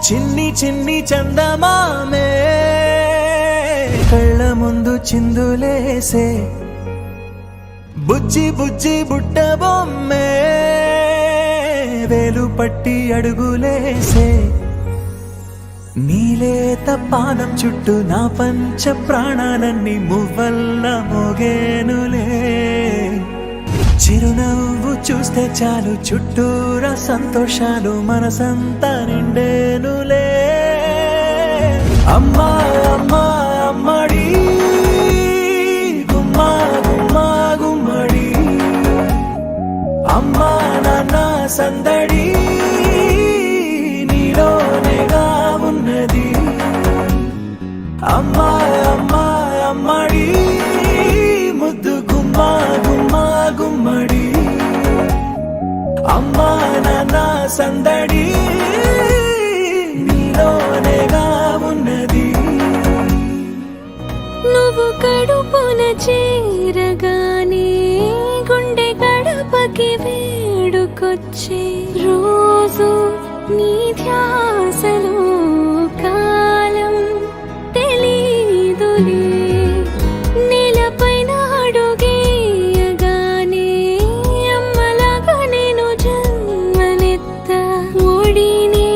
చిన్ని చిన్ని చందమామే కళ్ళ ముందు చిందులేసే బుజ్జి బుజ్జి బుట్ట బొమ్మే వేలు పట్టి అడుగులేసే నీలేత పాదం చుట్టూ నా పంచ ప్రాణాలన్నీ మువ్వల్ల మోగేనులే చిరునవ్వు చూస్తే చాలు చుట్టూరా సంతోషాలు మనసంతా నిండేనులే అమ్మా అమ్మా అమ్మడి గుమ్మా గుమ్మా గుమ్మడి అమ్మా నాన్న సందడి నీలోనేగా ఉన్నది అమ్మా అమ్మా అమ్మడి ముద్దు గుమ్మా గుమ్మా గుమ్మడి అమ్మా నాన్న సందడి నీలోనేగా ఉన్నది నువ్వు కడుపున చేరగానే గుండె గడపకి వేడుకొచ్చే రోజు నీ ధ్యాసలో కాలం తెలీదులే నేలపైన అడుగేయగానే అమ్మలాగా నేను జన్మనెత్త ఒడిని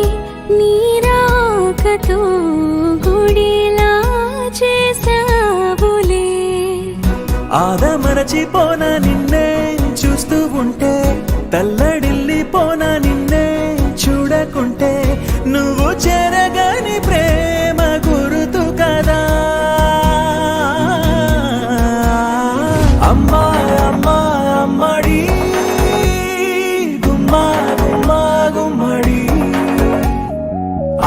నీ రాకతో గుడిలా చేసావులే ఆదమరచిపోన నిన్నే చూస్తూ ఉంటే తల్లడిల్లిపోన నిన్నే చూడకుంటే నువ్వు చెరగని ప్రేమ గురుతు కదా అమ్మా అమ్మా అమ్మడి గుమ్మా గుమ్మా గుమ్మడి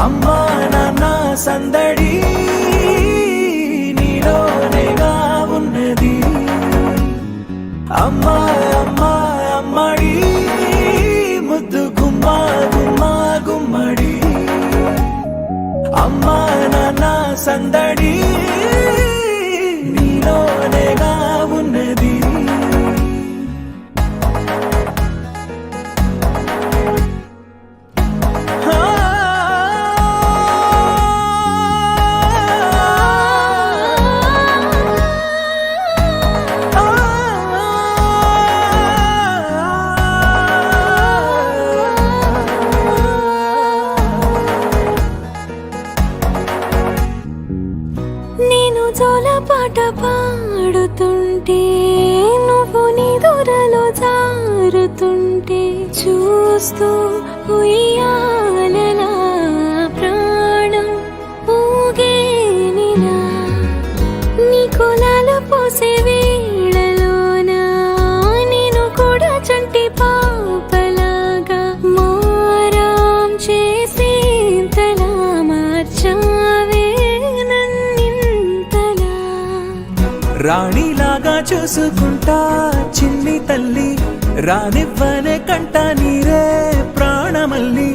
అమ్మా నాన్న సందడి నీలోనేగా ఉన్నది అమ్మా అమ్మా అమ్మడి ముద్దు గుమ్మా గుమ్మా గుమ్మడి అమ్మా నాన్న సందడి నీలోనేగా ఉన్నది నేను జోలపాట పాడుతుంటే నువ్వు నీ దూరలో జారుతుంటే చూస్తూ ఉయ్యాలలా ప్రాణం ఊగేనిలా నీ కులాలు పోసే వేళలోనా నేను కూడా చంటి పాపలాగా మారాం చేసేంతలా మార్చావే రాణిలాగా చూసుకుంటా చిన్ని తల్లి రానివ్వనే కంట నీరే ప్రాణమల్లి